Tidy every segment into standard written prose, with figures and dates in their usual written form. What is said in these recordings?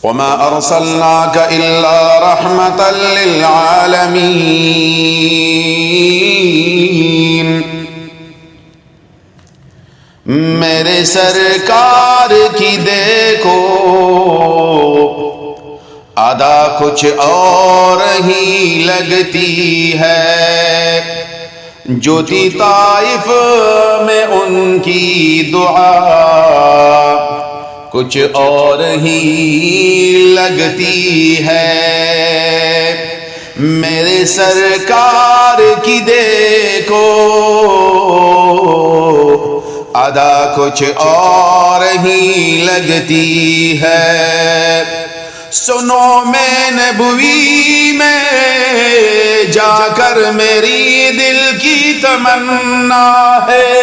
وما ارسلناك الا رحمة للعالمين۔ میرے سرکار کی دیکھو ادا کچھ اور ہی لگتی ہے، جو تھی طائف میں ان کی دعا کچھ اور ہی لگتی ہے۔ میرے سرکار کی دیکھو ادا کچھ اور ہی لگتی ہے۔ سنو میں نبوی میں جا کر میری دل کی تمنا ہے،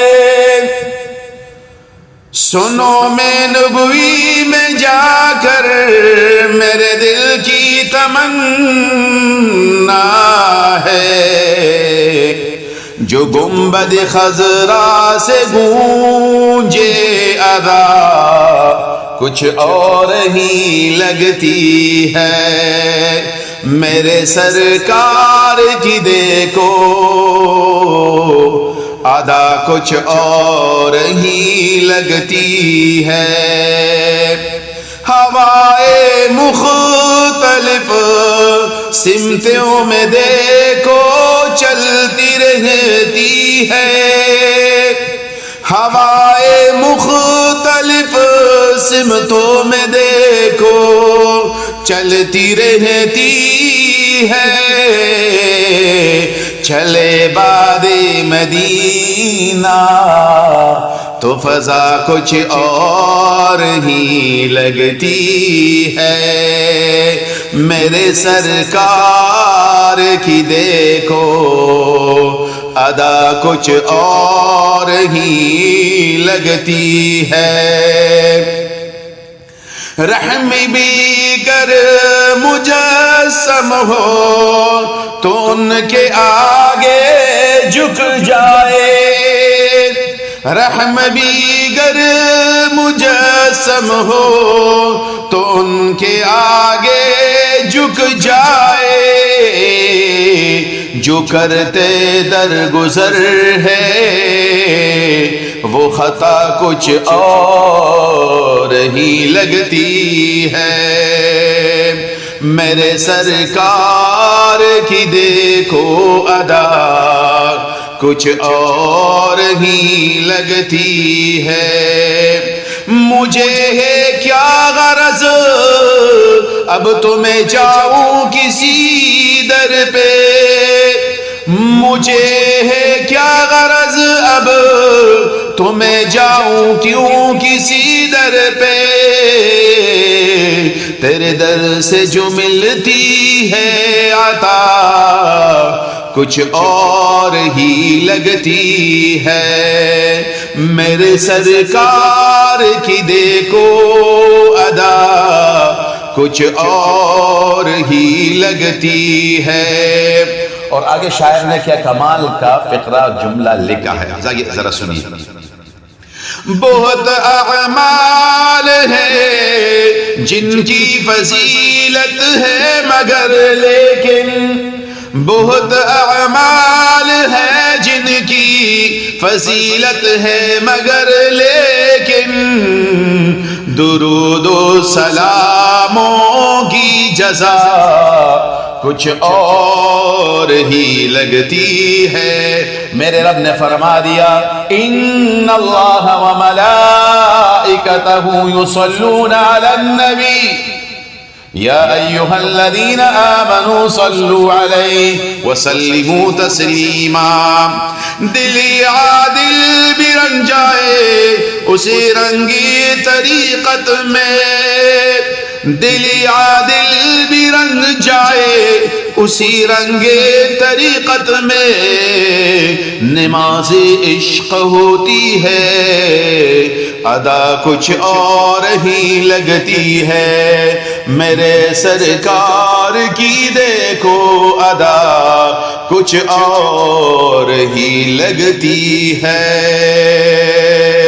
سنو میں نبوی میں جا کر میرے دل کی تمنا ہے، جو گنبد خضرا سے گونجے ادا کچھ اور ہی لگتی ہے۔ میرے سرکار کی دیکھو ادا کچھ اور ہی لگتی ہے۔ ہوائے مختلف سمتوں میں دیکھو چلتی رہتی ہے، ہوائے مختلف سمتوں میں دیکھو چلتی رہتی ہے۔ چلے باد مدینہ تو فضا کچھ اور ہی لگتی ہے۔ میرے سرکار کی دیکھو ادا کچھ اور ہی لگتی ہے۔ رحم بھی کر مجسم ہو تو ان کے آگے جھک جائے، رحم بھی گر مجسم ہو تو ان کے آگے جھک جائے۔ جو کرتے درگزر ہے وہ خطا کچھ اور ہی لگتی ہے۔ میرے سرکار کی دیکھو ادا کچھ اور ہی لگتی ہے۔ مجھے ہے کیا غرض اب تو میں جاؤں کسی در پہ، مجھے ہے کیا غرض اب تو میں جاؤں کیوں کسی در پہ، تیرے در سے جو ملتی ہے عطا کچھ اور ہی لگتی ہے۔ میرے سرکار کی دیکھو ادا کچھ اور ہی لگتی ہے۔ اور آگے شاعر نے کیا کمال کا فقرہ جملہ لکھا ہے، ذرا سنیے۔ بہت اعمال ہیں جن کی فضیلت ہے مگر لیکن، بہت اعمال ہیں جن کی فضیلت ہے مگر لیکن، درود و سلاموں کی جزا کچھ اور ہی لگتی ہے۔ میرے رب نے فرما دیا ان اللہ وملائکتہ یصلون علی النبی یا ایہا الذین آمنوا صلوا علیہ وسلموا تسلیما۔ دلی عادل بھی رنگ جائے اسی رنگی طریقت میں، دلی عادل بھی رنگ جائے اسی رنگ طریقت میں، نماز عشق ہوتی ہے ادا کچھ اور ہی لگتی ہے۔ میرے سرکار کی دیکھو ادا کچھ اور ہی لگتی ہے۔